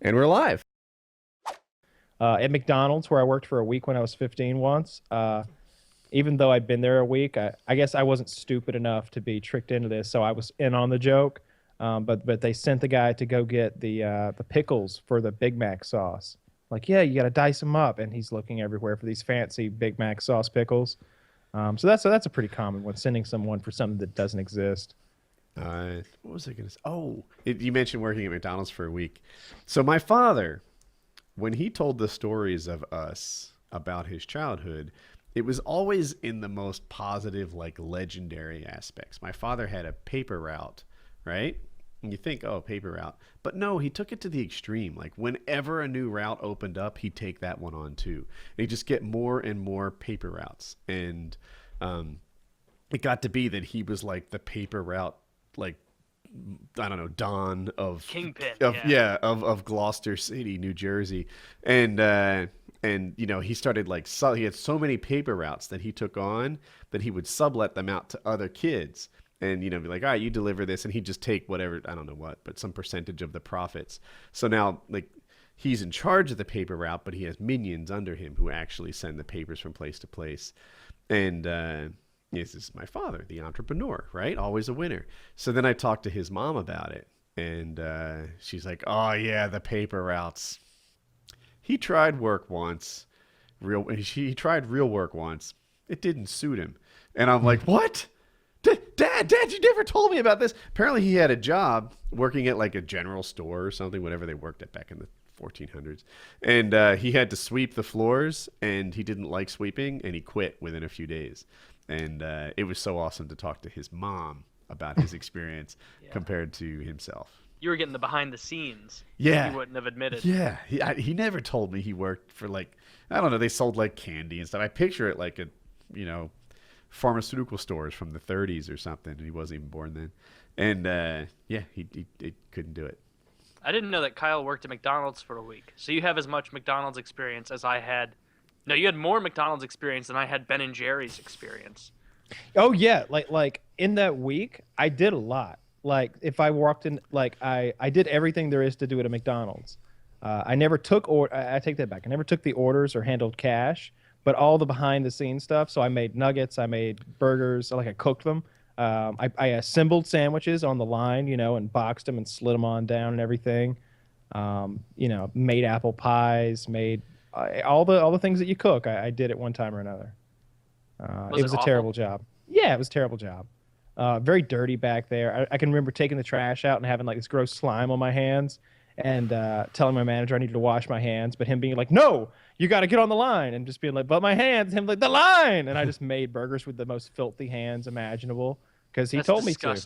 And we're live. At McDonald's, where I worked for a week when I was 15 once. Even though I'd been there a week, I guess I wasn't stupid enough to be tricked into this, so I was in on the joke. But they sent the guy to go get the pickles for the Big Mac sauce. Like, yeah, you got to dice them up, and he's looking everywhere for these fancy Big Mac sauce pickles. So that's a pretty common one, sending someone for something that doesn't exist. What was I going to say? Oh, you mentioned working at McDonald's for a week. So my father, when he told the stories of us about his childhood, it was always in the most positive, like legendary aspects. My father had a paper route, right? And you think, oh, paper route. But no, he took it to the extreme. Like whenever a new route opened up, he'd take that one on too. And he'd just get more and more paper routes. And it got to be that he was like the paper route, like, I don't know, Don of Kingpin, of Gloucester City, New Jersey. And you know, he started like, he had so many paper routes that he took on that he would sublet them out to other kids. And, you know, be like, all right, you deliver this. And he'd just take whatever, I don't know what, but some percentage of the profits. So now, like, he's in charge of the paper route, but he has minions under him who actually send the papers from place to place. And this is my father, the entrepreneur, right? Always a winner. So then I talked to his mom about it. And she's like, oh, yeah, the paper routes. He tried work once. He tried real work once. It didn't suit him. And I'm like, what? Dad, you never told me about this. Apparently he had a job working at like a general store or something, whatever they worked at back in the 1400s. And he had to sweep the floors, and he didn't like sweeping, and he quit within a few days. And it was so awesome to talk to his mom about his experience compared to himself. You were getting the behind the scenes. Yeah. You wouldn't have admitted. Yeah. He never told me he worked for like, I don't know, they sold like candy and stuff. I picture it like a, you know, pharmaceutical stores from the 30s or something, and he wasn't even born then. And he couldn't do it. I didn't know that Kyle worked at McDonald's for a week. So you have as much McDonald's experience as I had. No, you had more McDonald's experience than I had Ben and Jerry's experience. Oh yeah, like in that week, I did a lot. Like if I walked in, like I did everything there is to do at a McDonald's. I never took I take that back. I never took the orders or handled cash, but all the behind the scenes stuff. So I made nuggets, I made burgers, like I cooked them. I assembled sandwiches on the line, you know, and boxed them and slid them on down and everything. You know, made apple pies, made all the things that you cook. I did at one time or another. It was a terrible job. Yeah, it was a terrible job. Very dirty back there. I can remember taking the trash out and having like this gross slime on my hands and telling my manager I needed to wash my hands, but him being like, no, you got to get on the line, and just being like, but my hands, him like, the line. And I just made burgers with the most filthy hands imaginable because he told me to.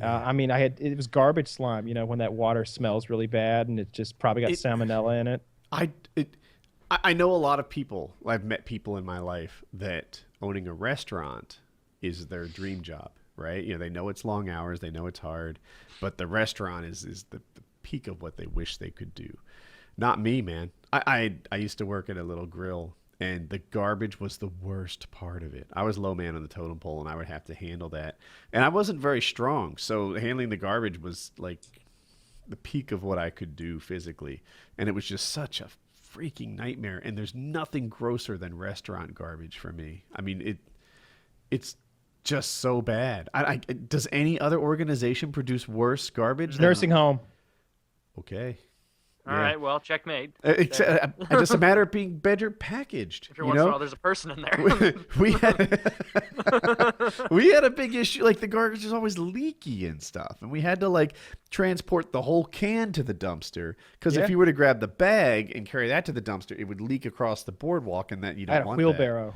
I mean, it was garbage slime, you know, when that water smells really bad and it just probably got salmonella in it. I know a lot of people. I've met people in my life that owning a restaurant is their dream job, right? You know, they know it's long hours, they know it's hard, but the restaurant is the peak of what they wish they could do. Not me, man. I used to work at a little grill, and the garbage was the worst part of it. I was low man on the totem pole, and I would have to handle that. And I wasn't very strong, so handling the garbage was like the peak of what I could do physically. And it was just such a freaking nightmare. And there's nothing grosser than restaurant garbage for me. I mean, it's just so bad. Does any other organization produce worse garbage? Nursing home. Okay. All right, well, checkmate. It's just a matter of being better packaged. Every once in a while, there's a person in there. we had a big issue. Like the garbage is always leaky and stuff, and we had to like transport the whole can to the dumpster because if you were to grab the bag and carry that to the dumpster, it would leak across the boardwalk, and that you don't want. I had a wheelbarrow.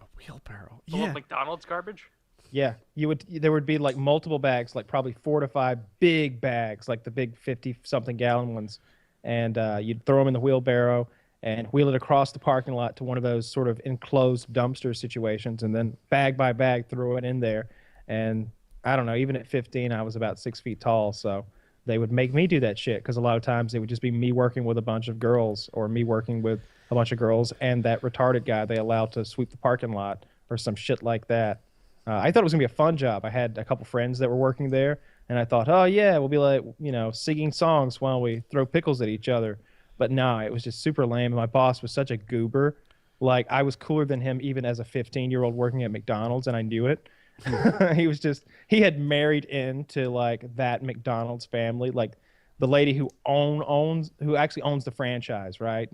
A wheelbarrow. Full of McDonald's garbage. Yeah, there would be like multiple bags, like probably 4 to 5 big bags, like the big 50-something gallon ones, and you'd throw them in the wheelbarrow and wheel it across the parking lot to one of those sort of enclosed dumpster situations, and then bag by bag throw it in there. And I don't know, even at 15, I was about 6 feet tall, so they would make me do that shit because a lot of times it would just be me working with a bunch of girls or me working with a bunch of girls and that retarded guy they allowed to sweep the parking lot or some shit like that. I thought it was going to be a fun job. I had a couple friends that were working there, And I thought, oh yeah, we'll be like, singing songs while we throw pickles at each other. But no, it was just super lame. My boss was such a goober. Like I was cooler than him even as a 15-year-old working at McDonald's, and I knew it. He had married into like that McDonald's family, like the lady who actually owns the franchise, right?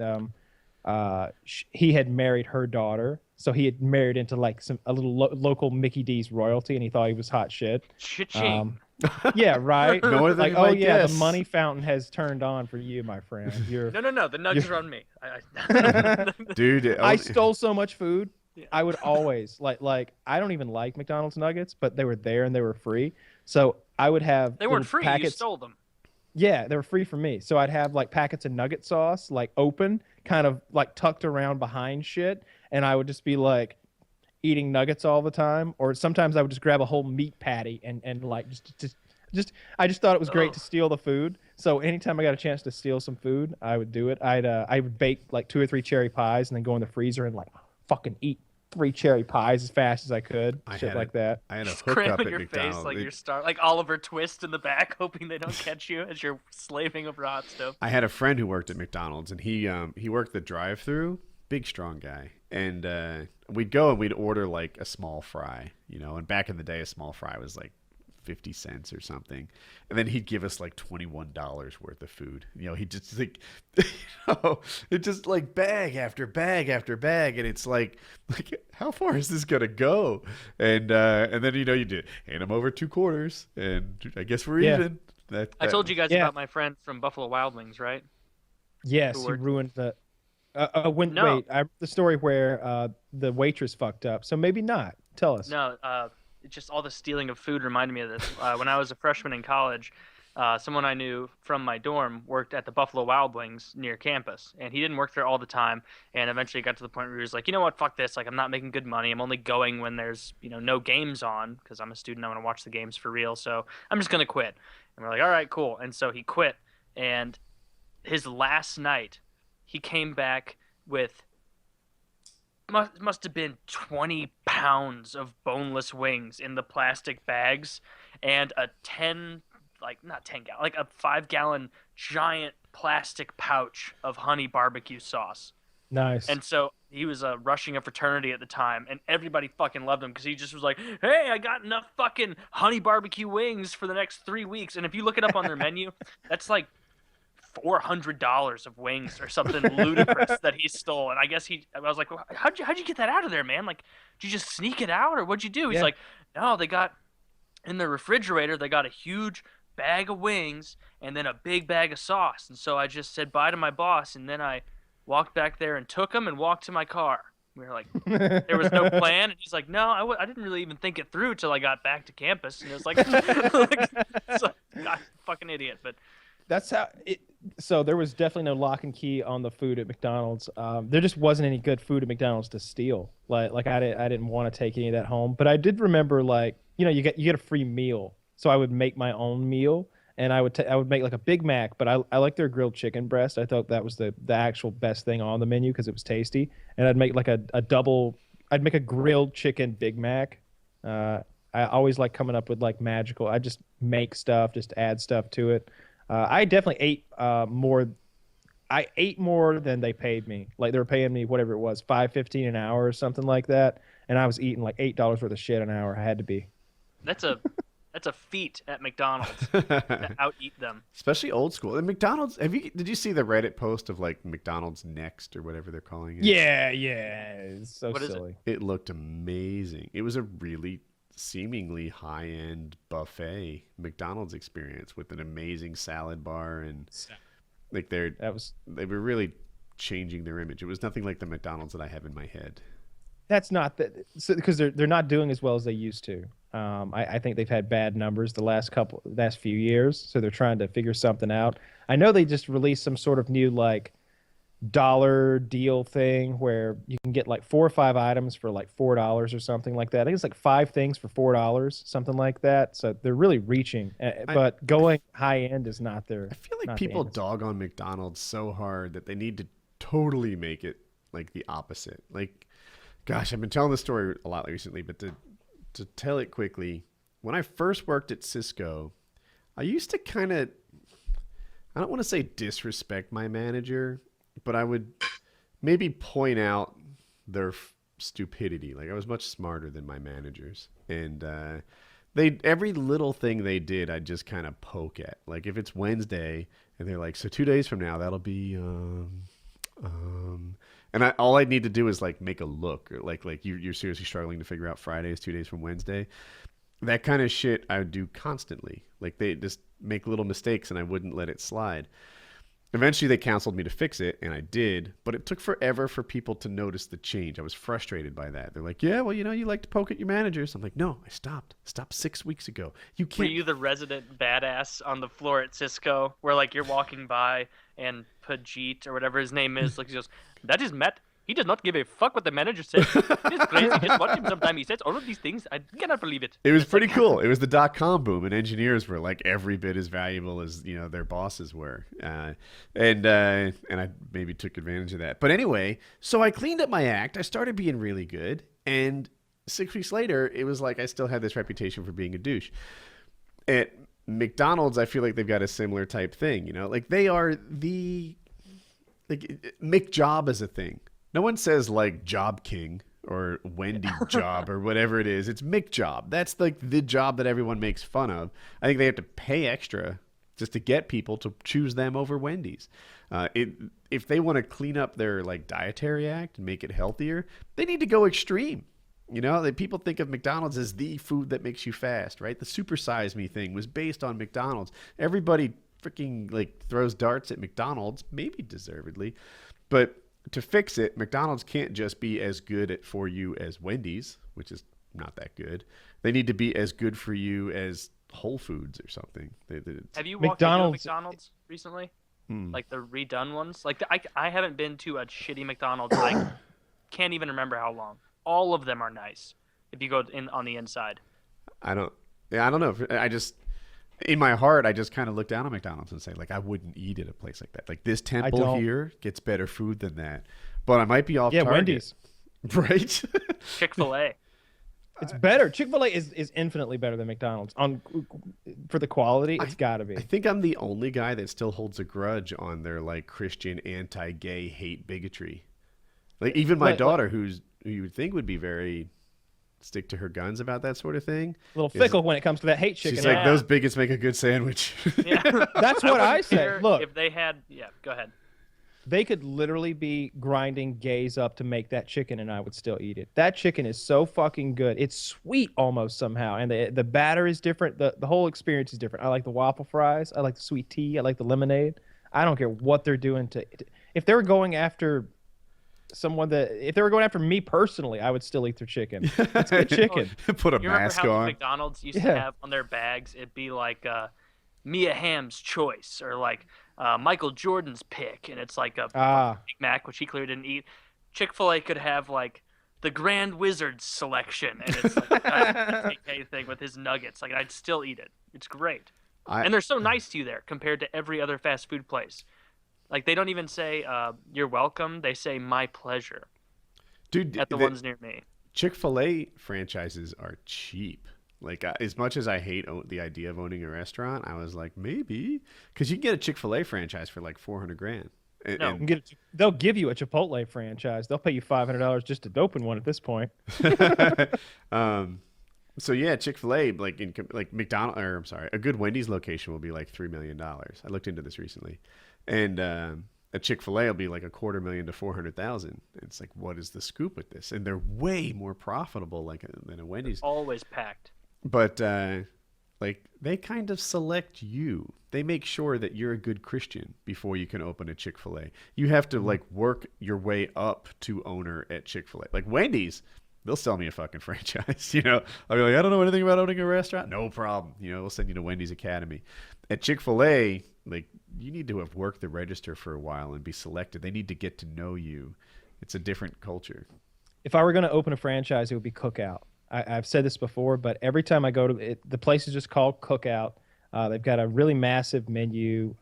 He had married her daughter, so he had married into like a little local Mickey D's royalty, and he thought he was hot shit. Cha-ching. Yeah, right. More than like, you oh might yeah, guess. the money fountain has turned on for you, my friend. No. The nugs are on me. Dude, I stole so much food. Yeah. I would always like I don't even like McDonald's nuggets, but they were there and they were free. So I would have They weren't little free. packets. You stole them. Yeah, they were free for me. So I'd have like packets of nugget sauce, like open, kind of like tucked around behind shit, and I would just be like eating nuggets all the time. Or sometimes I would just grab a whole meat patty and like just I just thought it was great to steal the food. So anytime I got a chance to steal some food, I would do it. I would bake like 2 or 3 cherry pies and then go in the freezer and like fucking eat 3 cherry pies as fast as I could. Shit like that. I had a Just hookup cram in at your McDonald's. face like you're like Oliver Twist in the back, hoping they don't catch you as you're slaving over hot stove. I had a friend who worked at McDonald's, and he worked the drive-through. Big, strong guy, and we'd go and we'd order like a small fry, And back in the day, a small fry was like 50 cents or something, and then he'd give us like $21 worth of food. He'd just like, it just like bag after bag after bag, and it's like how far is this gonna go? And then you do hand him over 2 quarters, and I guess we're even. I told you guys about my friend from Buffalo Wild Wings, right? Yes, he ruined the. No. Wait, the story where the waitress fucked up. So maybe not. Tell us. No, just all the stealing of food reminded me of this. When I was a freshman in college, someone I knew from my dorm worked at the Buffalo Wild Wings near campus, and he didn't work there all the time. And eventually, it got to the point where he was like, "You know what? Fuck this! Like, I'm not making good money. I'm only going when there's no games on because I'm a student. I want to watch the games for real. So I'm just gonna quit." And we're like, "All right, cool." And so he quit. And his last night, he came back with must have been 20 pounds of boneless wings in the plastic bags and a 5-gallon giant plastic pouch of honey barbecue sauce. Nice. And so he was rushing a fraternity at the time, and everybody fucking loved him because he just was like, "Hey, I got enough fucking honey barbecue wings for the next 3 weeks." And if you look it up on their menu, that's like $400 of wings or something ludicrous that he stole. And I guess I was like, well, how'd you get that out of there, man? Like, did you just sneak it out or what'd you do? He's like, no, they got in the refrigerator, they got a huge bag of wings and then a big bag of sauce. And so I just said bye to my boss, and then I walked back there and took them and walked to my car. We were like, there was no plan. And he's like, no, I didn't really even think it through till I got back to campus. And it was like, God, fucking idiot. But that's how it. So there was definitely no lock and key on the food at McDonald's. There just wasn't any good food at McDonald's to steal. Like I didn't want to take any of that home. But I did remember, like, you get a free meal. So I would make my own meal, and I would make like a Big Mac. But I like their grilled chicken breast. I thought that was the actual best thing on the menu because it was tasty. And I'd make like a double. I'd make a grilled chicken Big Mac. I always like coming up with like magical. I just make stuff, just add stuff to it. I definitely ate more. I ate more than they paid me. Like they were paying me whatever it was, $5.15 an hour or something like that, and I was eating like $8 worth of shit an hour. I had to be. That's a feat at McDonald's to out-eat them. Especially old school. And McDonald's, did you see the Reddit post of like McDonald's Next or whatever they're calling it? Yeah. It's so What silly. It looked amazing. It was a really seemingly high-end buffet McDonald's experience with an amazing salad bar, and like they were really changing their image. It was nothing like the McDonald's that I have in my head. That's not that, because they're not doing as well as they used to. I think they've had bad numbers the last few years, so they're trying to figure something out. I know they just released some sort of new like dollar deal thing where you can get like 4 or 5 items for like $4 or something like that. I think it's like 5 things for $4, something like that. So they're really reaching, but going high end is not their. I feel like people dog on McDonald's so hard that they need to totally make it like the opposite. Like, gosh, I've been telling this story a lot recently, but to tell it quickly, when I first worked at Cisco, I used to kind of, I don't want to say disrespect my manager, but I would maybe point out their stupidity. Like I was much smarter than my managers, and they every little thing they did, I'd just kind of poke at. Like if it's Wednesday and they're like, so 2 days from now that'll be and all I need to do is like make a look, or like you're seriously struggling to figure out Friday is 2 days from Wednesday. That kind of shit I would do constantly. Like they just make little mistakes and I wouldn't let it slide. Eventually they counseled me to fix it, and I did, but it took forever for people to notice the change. I was frustrated by that. They're like, yeah, well, you know, you like to poke at your managers. I'm like, no, I stopped 6 weeks ago. You can't. Were you the resident badass on the floor at Cisco where, like, you're walking by and Pajit, or whatever his name is, like, he goes, that is Matt. He does not give a fuck what the manager says. It is crazy. Just watch him sometime. He says all of these things. I cannot believe it. It was pretty cool. It was the .com boom, and engineers were like every bit as valuable as, you know, their bosses were. And I maybe took advantage of that. But anyway, so I cleaned up my act. I started being really good. And 6 weeks later, it was like I still had this reputation for being a douche. At McDonald's, I feel like they've got a similar type thing. You know, like they are like McJob is a thing. No one says like Job King or Wendy Job or whatever it is. It's McJob. That's like the job that everyone makes fun of. I think they have to pay extra just to get people to choose them over Wendy's. If they want to clean up their like dietary act and make it healthier, they need to go extreme. You know, people think of McDonald's as the food that makes you fast, right? The Super Size Me thing was based on McDonald's. Everybody freaking like throws darts at McDonald's, maybe deservedly, but to fix it, McDonald's can't just be as good for you as Wendy's, which is not that good. They need to be as good for you as Whole Foods or something. Have you walked into a McDonald's recently? Like the redone ones? Like I haven't been to a shitty McDonald's. I can't even remember how long. All of them are nice if you go in on the inside. I don't know. In my heart, I just kind of look down on McDonald's and say, like, I wouldn't eat at a place like that. Like, this temple here gets better food than that. But I might be off target. Wendy's. Right? Chick-fil-A. It's better. Chick-fil-A is infinitely better than McDonald's. For the quality, it's got to be. I think I'm the only guy that still holds a grudge on their, like, Christian anti-gay hate bigotry. Like, even my daughter, who you would think would be very stick to her guns about that sort of thing. A little fickle when it comes to that hate chicken. She's like, those bigots make a good sandwich. Yeah. That's what I say. Look, if they had, go ahead. They could literally be grinding gays up to make that chicken, and I would still eat it. That chicken is so fucking good. It's sweet almost somehow, and the batter is different. The whole experience is different. I like the waffle fries. I like the sweet tea. I like the lemonade. I don't care what they're doing if they were going after if they were going after me personally, I would still eat their chicken. It's good chicken. Put a mask remember how on. McDonald's used to have on their bags? It'd be like Mia Hamm's choice, or like Michael Jordan's pick, and it's like a Big Mac, which he clearly didn't eat. Chick-fil-A could have like the Grand Wizard's selection, and it's like a PKA thing with his nuggets. Like, I'd still eat it. It's great. And they're so nice to you there compared to every other fast food place. Like, they don't even say, you're welcome. They say, my pleasure. Dude, at the ones near me. Chick-fil-A franchises are cheap. Like, as much as I hate the idea of owning a restaurant, I was like, maybe. Because you can get a Chick-fil-A franchise for like $400,000. They'll give you a Chipotle franchise. They'll pay you $500 just to open one at this point. So yeah, Chick-fil-A, like McDonald's, or I'm sorry, a good Wendy's location will be like $3 million. I looked into this recently. And a Chick-fil-A will be like $250,000 to $400,000. It's like, what is the scoop with this? And they're way more profitable than a Wendy's. Always packed. But like, they kind of select you. They make sure that you're a good Christian before you can open a Chick-fil-A. You have to like work your way up to owner at Chick-fil-A. Like Wendy's, they'll sell me a fucking franchise. You know, I'll be like, I don't know anything about owning a restaurant. No problem. You know, we'll send you to Wendy's Academy. At Chick-fil-A, like, you need to have worked the register for a while and be selected. They need to get to know you. It's a different culture. If I were going to open a franchise, it would be Cookout. I've said this before, but every time I go to it, the place is just called Cookout. They've got a really massive menu.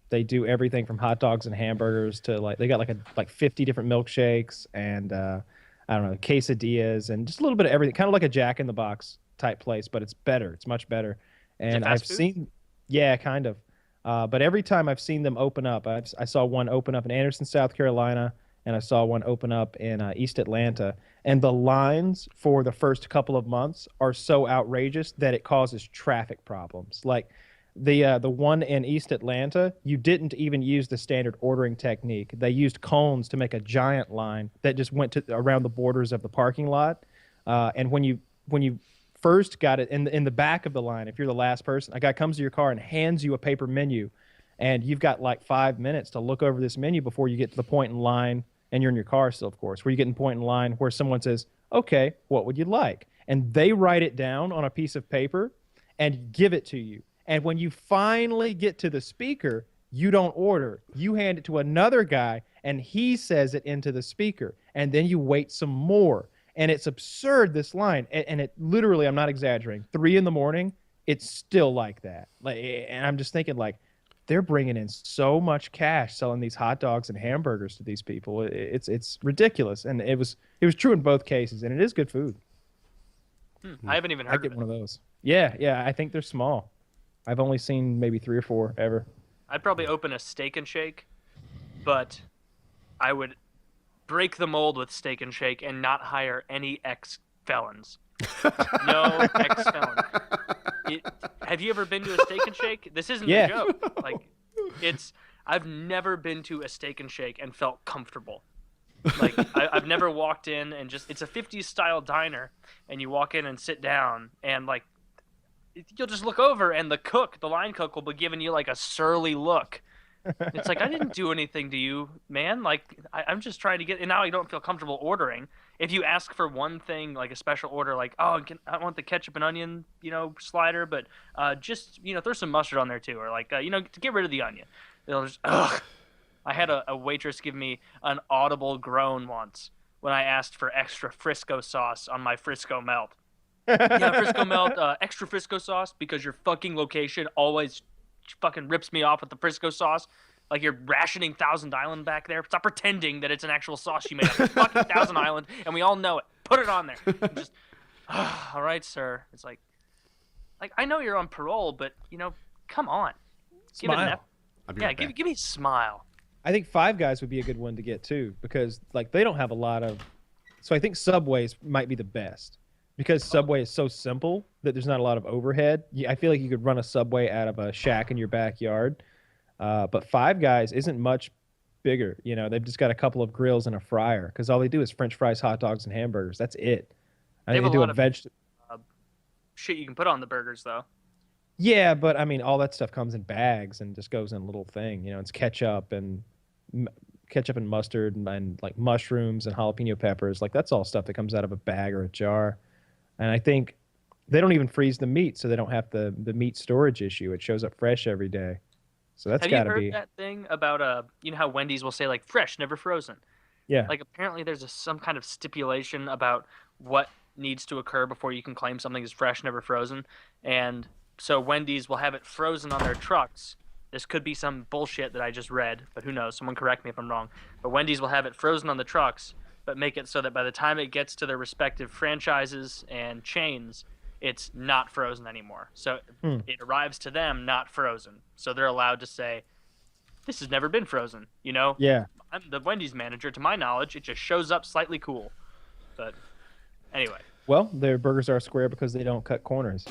They do everything from hot dogs and hamburgers to they got like 50 different milkshakes and I don't know, quesadillas and just a little bit of everything. Kind of like a Jack in the Box type place, but it's better. It's much better. And fast I've food? seen, yeah, kind of. But every time I've seen them open up, I saw one open up in Anderson, South Carolina, and I saw one open up in East Atlanta. And the lines for the first couple of months are so outrageous that it causes traffic problems. Like the one in East Atlanta, you didn't even use the standard ordering technique. They used cones to make a giant line that just went to around the borders of the parking lot. And when you first got it in the back of the line, if you're the last person, a guy comes to your car and hands you a paper menu, and you've got like 5 minutes to look over this menu before you get to the point in line, and you're in your car still, of course, where you get in point in line where someone says, okay, what would you like? And they write it down on a piece of paper and give it to you. And when you finally get to the speaker, you don't order. You hand it to another guy, and he says it into the speaker. And then you wait some more. And it's absurd, this line. And it literally, I'm not exaggerating, 3 a.m, it's still like that. Like, and I'm just thinking, like, they're bringing in so much cash selling these hot dogs and hamburgers to these people. It's ridiculous. And it was true in both cases. And it is good food. I haven't even heard I'd get of it. one of those. Yeah, I think they're small. I've only seen maybe 3 or 4 ever. I'd probably open a Steak and Shake, but I would break the mold with Steak and Shake and not hire any ex-felons. No ex-felon. Have you ever been to a Steak and Shake? This isn't Yeah. a joke. Like, I've never been to a Steak and Shake and felt comfortable. Like, I've never walked in and it's a 50s style diner, and you walk in and sit down, and like, you'll just look over, and the line cook will be giving you like a surly look. It's like, I didn't do anything to you, man. Like, I'm just trying to get, and now I don't feel comfortable ordering. If you ask for one thing, like a special order, like, oh, I want the ketchup and onion, slider, but just, throw some mustard on there too, or like, to get rid of the onion. They'll just, ugh. I had a waitress give me an audible groan once when I asked for extra Frisco sauce on my Frisco melt. Yeah, Frisco melt, extra Frisco sauce, because your fucking location always fucking rips me off with the Frisco sauce. Like, you're rationing Thousand Island back there. Stop pretending that it's an actual sauce you made up. It's fucking Thousand Island, and we all know it. Put it on there. And just, all right, sir. It's like I know you're on parole, but come on. Give it an Smile. Yeah, give me a smile. I think Five Guys would be a good one to get too, because like they don't have a lot of. So I think Subways might be the best, because Subway is so simple that there's not a lot of overhead. I feel like you could run a Subway out of a shack in your backyard, but Five Guys isn't much bigger. They've just got a couple of grills and a fryer, because all they do is French fries, hot dogs, and hamburgers. That's it. I They think have they a do lot a of vegetable. shit you can put on the burgers, though. Yeah, but I mean, all that stuff comes in bags and just goes in a little thing. It's ketchup and mustard and like mushrooms and jalapeno peppers. Like, that's all stuff that comes out of a bag or a jar. And I think they don't even freeze the meat, so they don't have the meat storage issue. It shows up fresh every day. So that's got to Have you be. heard that thing about how Wendy's will say like fresh, never frozen? Yeah. Like, apparently there's some kind of stipulation about what needs to occur before you can claim something is fresh, never frozen. And so Wendy's will have it frozen on their trucks. This could be some bullshit that I just read, but who knows? Someone correct me if I'm wrong. But Wendy's will have it frozen on the trucks, but make it so that by the time it gets to their respective franchises and chains, it's not frozen anymore. So it arrives to them not frozen. So they're allowed to say, this has never been frozen, Yeah. I'm the Wendy's manager. To my knowledge, it just shows up slightly cool. But anyway. Well, their burgers are square because they don't cut corners.